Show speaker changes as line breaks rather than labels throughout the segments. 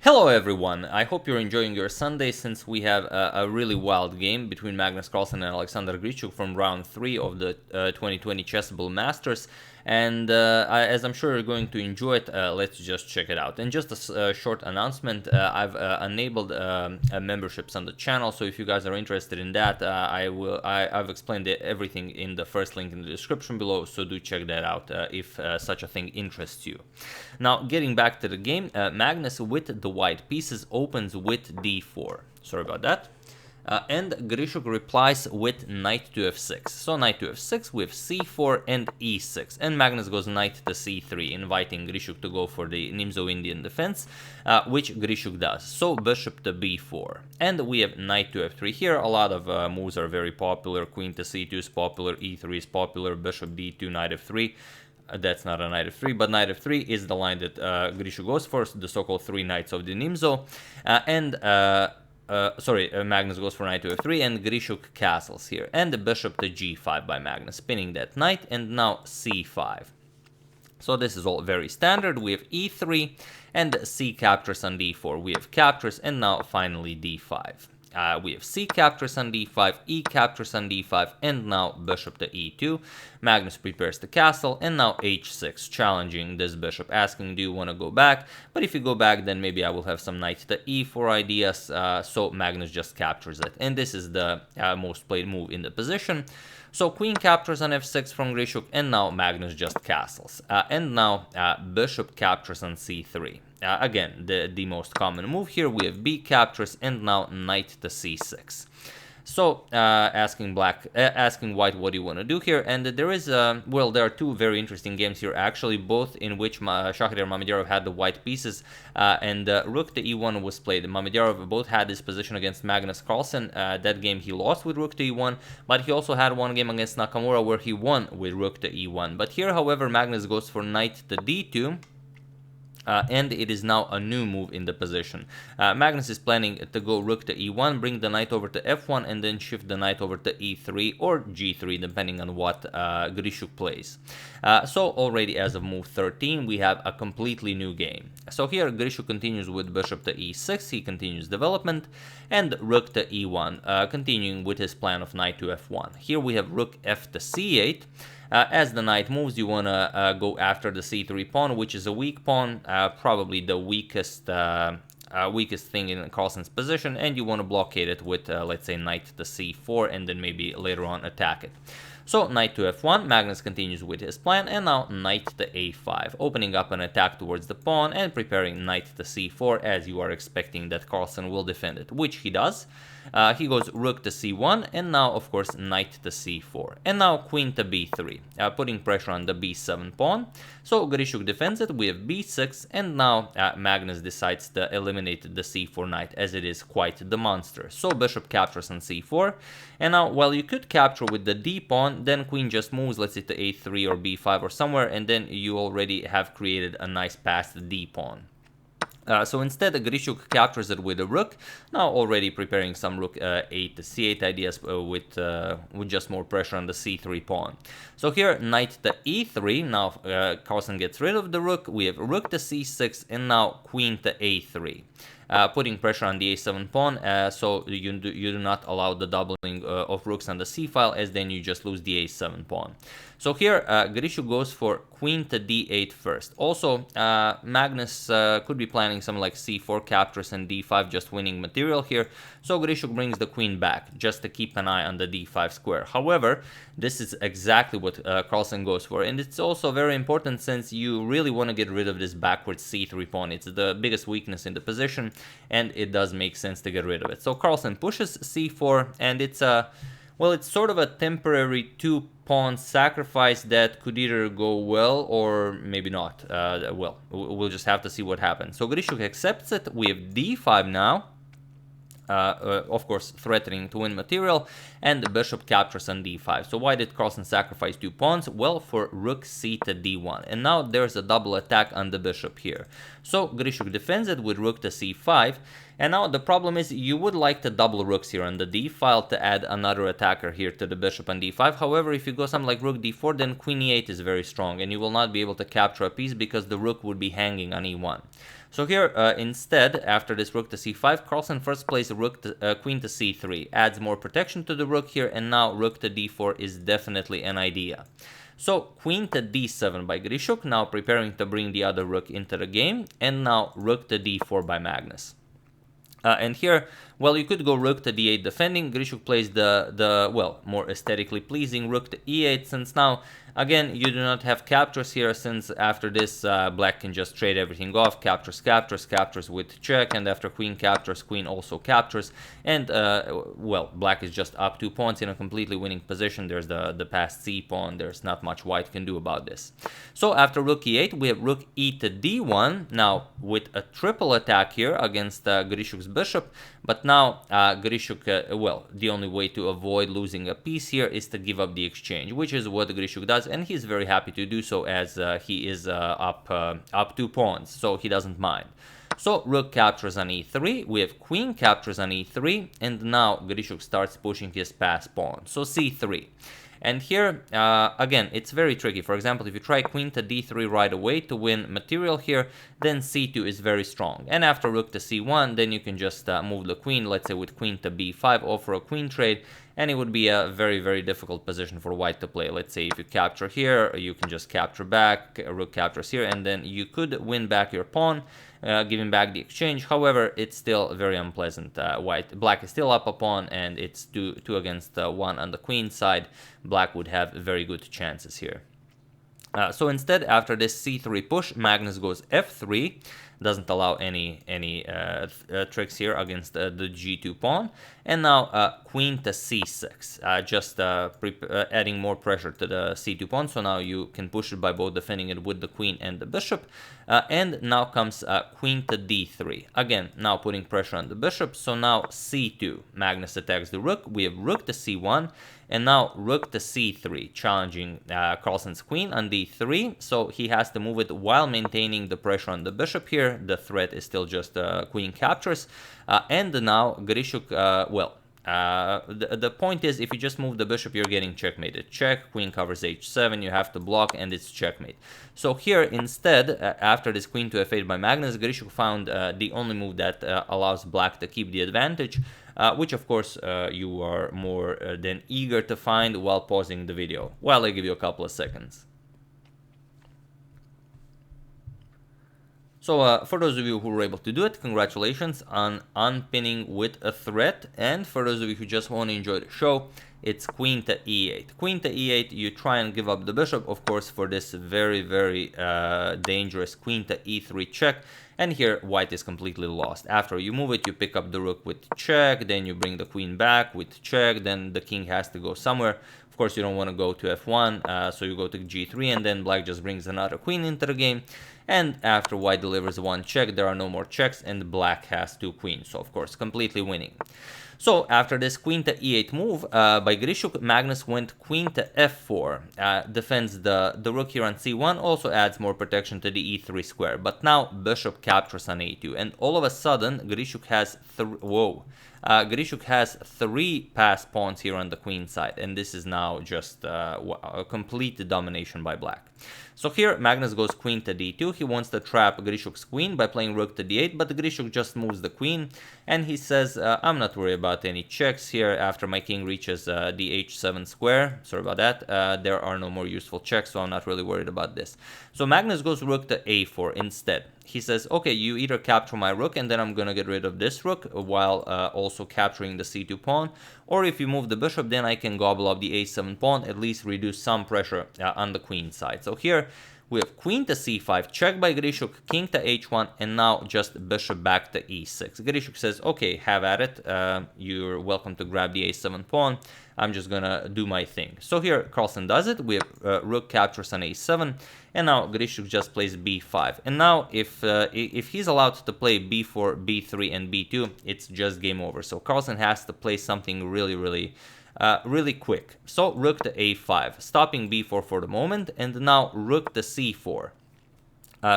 Hello everyone, I hope you're enjoying your Sunday since we have a really wild game between Magnus Carlsen and Alexander Grischuk from round 3 of the 2020 Chessable Masters. And as I'm sure you're going to enjoy it, let's just check it out. And just a short announcement, I've enabled memberships on the channel, so if you guys are interested in that, I've explained everything in the first link in the description below, so do check that out if such a thing interests you. Now, getting back to the game, Magnus with the white pieces opens with d4. Sorry about that. And Grischuk replies with knight to f6. So knight to f6 with c4 and e6. And Magnus goes knight to c3, inviting Grischuk to go for the Nimzo-Indian defense, which Grischuk does. So bishop to b4. And we have knight to f3 here. A lot of moves are very popular. Queen to c2 is popular, e3 is popular, bishop d2, knight f3. That's not a knight f3, but knight f3 is the line that Grischuk goes for, the so-called three knights of the Nimzo. Magnus goes for knight to f3 and Grischuk castles here. And the bishop to g5 by Magnus, spinning that knight, and now c5. So this is all very standard. We have e3 and c captures on d4. We have captures, and now finally d5. We have c captures on d5, e captures on d5, and now bishop to e2. Magnus prepares the castle, and now h6, challenging this bishop, asking, do you want to go back? But if you go back, then maybe I will have some knight to e4 ideas, so Magnus just captures it. And this is the most played move in the position. So queen captures on f6 from Grischuk, and now Magnus just castles. And now bishop captures on c3. Again, the most common move here. We have b captures, and now knight to c6. So asking white, what do you want to do here? And there is there are two very interesting games here actually, both in which Shahryar Mamedyarov had the white pieces, and rook to e1 was played. Mamedyarov both had this position against Magnus Carlsen. That game he lost with rook to e1, but he also had one game against Nakamura where he won with rook to e1. But here, however, Magnus goes for knight to d2. And it is now a new move in the position. Magnus is planning to go rook to e1, bring the knight over to f1, and then shift the knight over to e3 or g3, depending on what Grischuk plays. So already as of move 13, we have a completely new game. So here Grischuk continues with bishop to e6, he continues development, and rook to e1, continuing with his plan of knight to f1. Here we have rook f to c8. As the knight moves, you want to go after the c3 pawn, which is a weak pawn, probably the weakest thing in Carlsen's position, and you want to blockade it with, let's say, knight to c4, and then maybe later on attack it. So knight to f1, Magnus continues with his plan, and now knight to a5, opening up an attack towards the pawn and preparing knight to c4, as you are expecting that Carlsen will defend it, which he does. He goes rook to c1, and now, of course, knight to c4. And now queen to b3, putting pressure on the b7 pawn. So Grischuk defends it, we have b6, and now Magnus decides to eliminate the c4 knight, as it is quite the monster. So bishop captures on c4, and now, while you could capture with the d pawn, then queen just moves, let's say, to a3 or b5 or somewhere, and then you already have created a nice pass to d pawn. So instead, Grischuk captures it with a rook, now already preparing some rook 8 to c8 ideas with just more pressure on the c3 pawn. So here, knight to e3, now Carlsen gets rid of the rook, we have rook to c6, and now queen to a3. Putting pressure on the a7 pawn, so you do not allow the doubling of rooks on the c file, as then you just lose the a7 pawn. So here, Grischuk goes for queen to d8 first. Also, Magnus could be planning something like c4 captures and d5, just winning material here. So Grischuk brings the queen back, just to keep an eye on the d5 square. However, this is exactly what Carlsen goes for, and it's also very important since you really want to get rid of this backwards c3 pawn. It's the biggest weakness in the position, and it does make sense to get rid of it. So Carlsen pushes c4, and it's sort of a temporary two-pawn sacrifice that could either go well or maybe not. Well, we'll just have to see what happens. So Grischuk accepts it. We have d5 now. Of course, threatening to win material, and the bishop captures on d5. So why did Carlsen sacrifice two pawns? Well, for rook c to d1, and now there's a double attack on the bishop here. So Grischuk defends it with rook to c5, and now the problem is you would like to double rooks here on the d file to add another attacker here to the bishop on d5. However, if you go something like rook d4, then queen e8 is very strong, and you will not be able to capture a piece because the rook would be hanging on e1. So here, instead, after this rook to c5, Carlsen first plays queen to c3, adds more protection to the rook here, and now rook to d4 is definitely an idea. So queen to d7 by Grischuk, now preparing to bring the other rook into the game, and now rook to d4 by Magnus. And here, well, you could go rook to d8 defending. Grischuk plays well, more aesthetically pleasing rook to e8, since now, again, you do not have captures here, since after this, black can just trade everything off, captures with check, and after queen captures, queen also captures, and, well, black is just up 2 pawns in a completely winning position. There's the passed c pawn. There's not much white can do about this. So after rook e8, we have rook e to d1, now with a triple attack here against Grischuk's bishop, but now Grischuk, well, the only way to avoid losing a piece here is to give up the exchange, which is what Grischuk does, and he's very happy to do so, as he is up 2 pawns, so he doesn't mind. So rook captures on e3, we have queen captures on e3, and now Grischuk starts pushing his passed pawn, so c3. And here, again, it's very tricky. For example, if you try queen to d3 right away to win material here, then c2 is very strong. And after rook to c1, then you can just move the queen, let's say with queen to b5, offer a queen trade, and it would be a very, very difficult position for white to play. Let's say if you capture here, you can just capture back, rook captures here, and then you could win back your pawn, giving back the exchange. However, it's still very unpleasant. Black is still up a pawn, and it's 2 against 1 on the queen side. Black would have very good chances here. So instead, after this c3 push, Magnus goes f3, doesn't allow any tricks here against the g2 pawn, and now queen to c6, just adding more pressure to the c2 pawn, so now you can push it by both defending it with the queen and the bishop, and now comes queen to d3, again, now putting pressure on the bishop, so now c2, Magnus attacks the rook, we have rook to c1, and now rook to c3, challenging Carlsen's queen on d3, so he has to move it while maintaining the pressure on the bishop here. The threat is still just queen captures, and now Grischuk, the point is, if you just move the bishop, you're getting checkmated. Check, queen covers h7, you have to block, and it's checkmate. So here, instead, after this queen to f8 by Magnus, Grischuk found the only move that allows black to keep the advantage, which of course you are more than eager to find while pausing the video, while I give you a couple of seconds. So for those of you who were able to do it, congratulations on unpinning with a threat, and for those of you who just want to enjoy the show, it's queen to e8. Queen to e8, you try and give up the bishop, of course, for this very, very dangerous queen to e3 check, and here white is completely lost. After you move it, you pick up the rook with check, then you bring the queen back with check, then the king has to go somewhere. Of course, you don't want to go to f1, so you go to g3, and then black just brings another queen into the game. And after white delivers one check, there are no more checks, and black has 2 queens. So, of course, completely winning. So, after this queen to e8 move by Grischuk, Magnus went queen to f4. Defends the rook here on c1, also adds more protection to the e3 square. But now, bishop captures on a2. And all of a sudden, Grischuk has... Grischuk has 3 passed pawns here on the queen side, and this is now just a complete domination by black. So here Magnus goes queen to d2. He wants to trap Grischuk's queen by playing rook to d8, but Grischuk just moves the queen, and he says, I'm not worried about any checks here after my king reaches the h7 square. Sorry about that. There are no more useful checks, so I'm not really worried about this. So Magnus goes rook to a4 instead. He says, okay, you either capture my rook, and then I'm gonna get rid of this rook while also capturing the c2 pawn, or if you move the bishop, then I can gobble up the a7 pawn, at least reduce some pressure on the queen side. So here we have queen to c5, check by Grischuk, king to h1, and now just bishop back to e6. Grischuk says, okay, have at it, you're welcome to grab the a7 pawn, I'm just gonna do my thing. So here Carlsen does it, we have rook captures on a7, and now Grischuk just plays b5. And now if he's allowed to play b4, b3, and b2, it's just game over. So Carlsen has to play something really, really quick. So rook to a5, stopping b4 for the moment, and now rook to c4.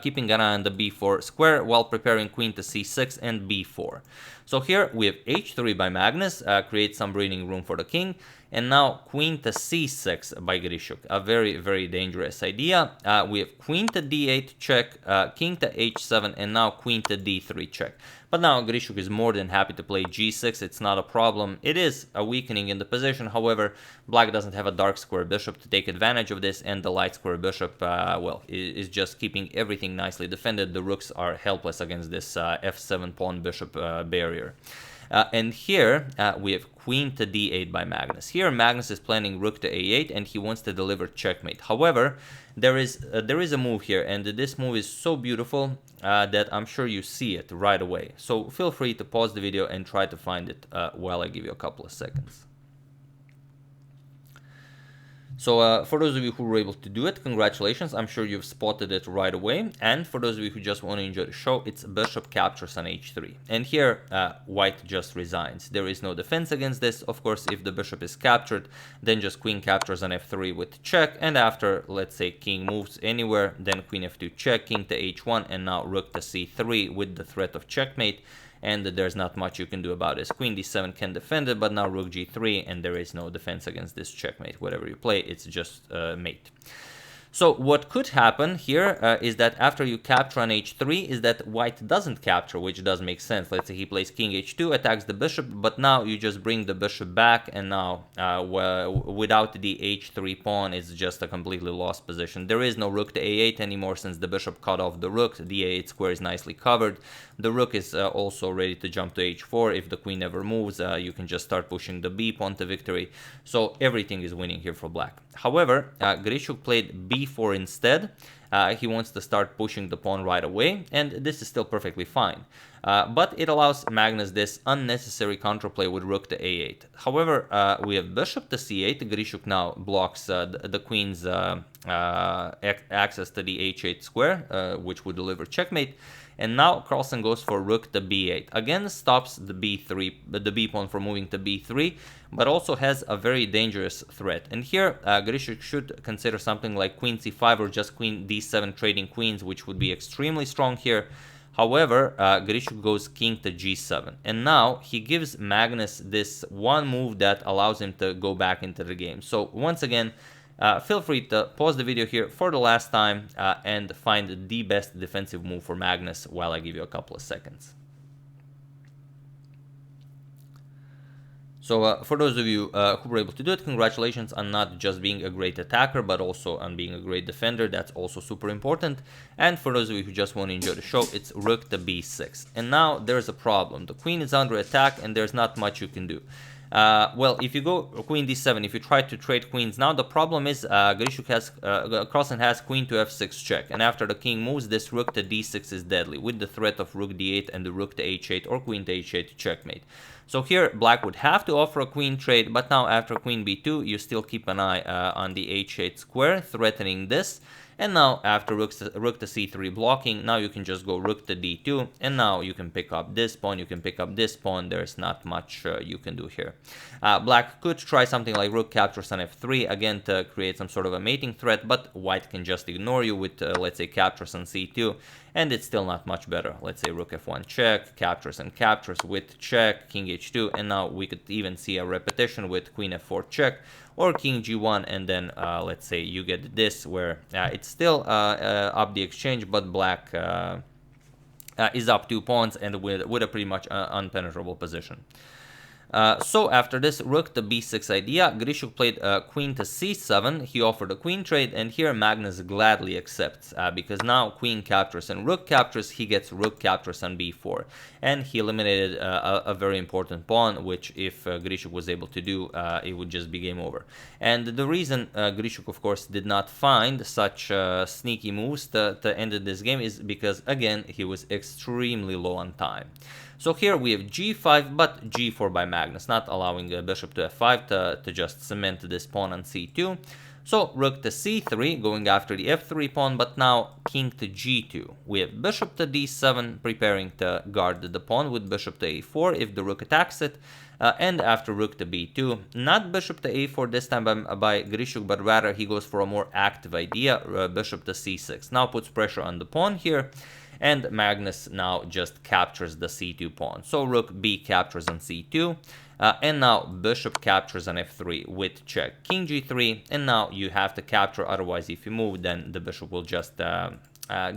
Keeping an eye on the b4 square while preparing queen to c6 and b4. So here we have h3 by Magnus, creates some breathing room for the king, and now queen to c6 by Grischuk. A very, very dangerous idea. We have queen to d8 check, king to h7, and now queen to d3 check. But now Grischuk is more than happy to play g6. It's not a problem. It is a weakening in the position. However, black doesn't have a dark square bishop to take advantage of this, and the light square bishop, well, is just keeping everything nicely defended. The rooks are helpless against this f7 pawn bishop barrier. And here we have queen to d8 by Magnus. Here Magnus is planning rook to a8, and he wants to deliver checkmate. However, there is a move here, and this move is so beautiful that I'm sure you see it right away. So feel free to pause the video and try to find it while I give you a couple of seconds. So for those of you who were able to do it, congratulations. I'm sure you've spotted it right away. And for those of you who just want to enjoy the show, it's bishop captures on h3. And here, white just resigns. There is no defense against this. Of course, if the bishop is captured, then just queen captures on f3 with check. And after, let's say, king moves anywhere, then queen f2 check, king to h1, and now rook to c3 with the threat of checkmate. And there's not much you can do about this. Queen d7 can defend it, but now rook g3, and there is no defense against this checkmate. Whatever you play, it's just mate. So what could happen here is that after you capture on h3 is that white doesn't capture, which does make sense. Let's say he plays king h2, attacks the bishop, but now you just bring the bishop back, and now without the h3 pawn, it's just a completely lost position. There is no rook to a8 anymore since the bishop cut off the rook. The a8 square is nicely covered. The rook is also ready to jump to h4. If the queen ever moves, you can just start pushing the b pawn to victory. So everything is winning here for black. However, Grischuk played b4 instead. He wants to start pushing the pawn right away, and this is still perfectly fine. But it allows Magnus this unnecessary counterplay with rook to a8. However, we have bishop to c8. Grischuk now blocks the queen's access to the h8 square, which would deliver checkmate. And now Carlsen goes for rook to b8. Again, stops the the b pawn from moving to b3, but also has a very dangerous threat. And here, Grischuk should consider something like queen c5 or just queen d7 trading queens, which would be extremely strong here. However, Grischuk goes king to g7. And now he gives Magnus this one move that allows him to go back into the game. So once again, feel free to pause the video here for the last time and find the best defensive move for Magnus while I give you a couple of seconds. So for those of you who were able to do it, congratulations on not just being a great attacker, but also on being a great defender. That's also super important. And for those of you who just want to enjoy the show, it's rook to b6. And now there's a problem. The queen is under attack, and there's not much you can do. Well, if you go queen d7, if you try to trade queens now, the problem is Grischuk has Carlsen has queen to f6 check, and after the king moves, this rook to d6 is deadly with the threat of rook d8 and the rook to h8 or queen to h8 checkmate. So here black would have to offer a queen trade, but now after queen b2, you still keep an eye on the h8 square, threatening this. And now after rook to c3 blocking, now you can just go rook to d2, and now you can pick up this pawn, you can pick up this pawn. There's not much you can do here. Black could try something like rook captures on f3, again to create some sort of a mating threat, but white can just ignore you with, let's say, captures on c2, and it's still not much better. Let's say rook f1 check, captures and captures with check, king h2, and now we could even see a repetition with queen f4 check, or king g1, and then let's say you get this where it's still up the exchange, but black is up 2 pawns and with a pretty much unpenetrable position. So after this rook to b6 idea, Grischuk played queen to c7. He offered a queen trade, and here Magnus gladly accepts because now queen captures and rook captures. He gets rook captures on b4, and he eliminated a very important pawn, which if Grischuk was able to do, it would just be game over. And the reason Grischuk, of course, did not find such sneaky moves to end this game is because, again, he was extremely low on time. So here we have g5, but g4 by Magnus, not allowing bishop to f5 to just cement this pawn on c2. So rook to c3, going after the f3 pawn, but now king to g2. We have bishop to d7, preparing to guard the pawn with bishop to a4 if the rook attacks it. And after rook to b2, not bishop to a4 this time by Grischuk, but rather he goes for a more active idea, bishop to c6. Now puts pressure on the pawn here. and Magnus now just captures the c2 pawn. So rook b captures on c2, and now bishop captures on f3 with check king g3, and now you have to capture, otherwise if you move then the bishop will just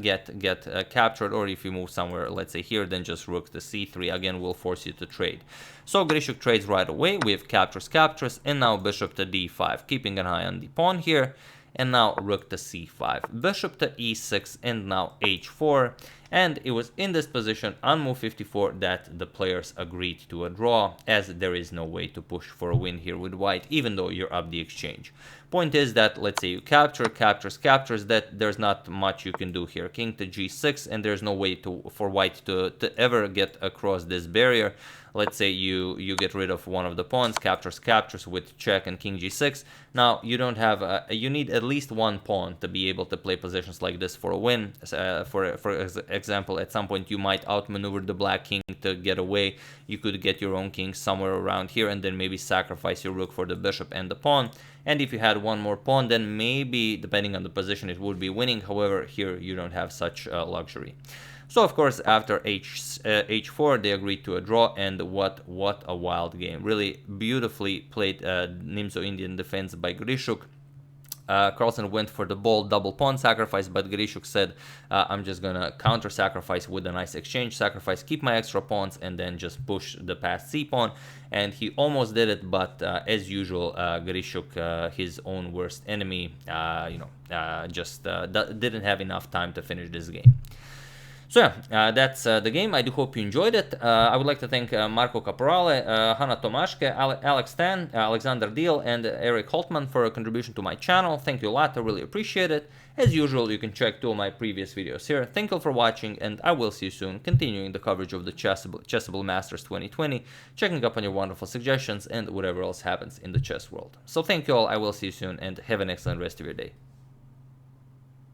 get captured, or if you move somewhere, let's say here, then just rook to c3 again will force you to trade. So Grischuk trades right away. We have captures, and now bishop to d5, keeping an eye on the pawn here, and now rook to c5, bishop to e6, and now h4. And it was in this position on move 54 that the players agreed to a draw, as there is no way to push for a win here with white, even though you're up the exchange. Point is that, let's say you captures, that there's not much you can do here. King to g6, and there's no way for white to ever get across this barrier. Let's say you get rid of one of the pawns, captures with check and king g6. Now you don't have you need at least one pawn to be able to play positions like this for a win. For example, at some point you might outmaneuver the black king to get away. You could get your own king somewhere around here, and then maybe sacrifice your rook for the bishop and the pawn. And if you had one more pawn, then maybe, depending on the position, it would be winning. However, here you don't have such luxury. So of course, after h4, they agreed to a draw, and what a wild game. Really beautifully played Nimzo-Indian defense by Grischuk. Carlsen went for the bold double pawn sacrifice, but Grischuk said, I'm just gonna counter sacrifice with a nice exchange sacrifice, keep my extra pawns, and then just push the past c pawn. And he almost did it, but as usual, Grischuk, his own worst enemy, just didn't have enough time to finish this game. So yeah, that's the game. I do hope you enjoyed it. I would like to thank Marco Caporale, Hanna Tomaszke, Alex Tan, Alexander Deal, and Eric Holtman for a contribution to my channel. Thank you a lot. I really appreciate it. As usual, you can check 2 of my previous videos here. Thank you for watching, and I will see you soon, continuing the coverage of the Chessable Masters 2020, checking up on your wonderful suggestions and whatever else happens in the chess world. So thank you all. I will see you soon, and have an excellent rest of your day.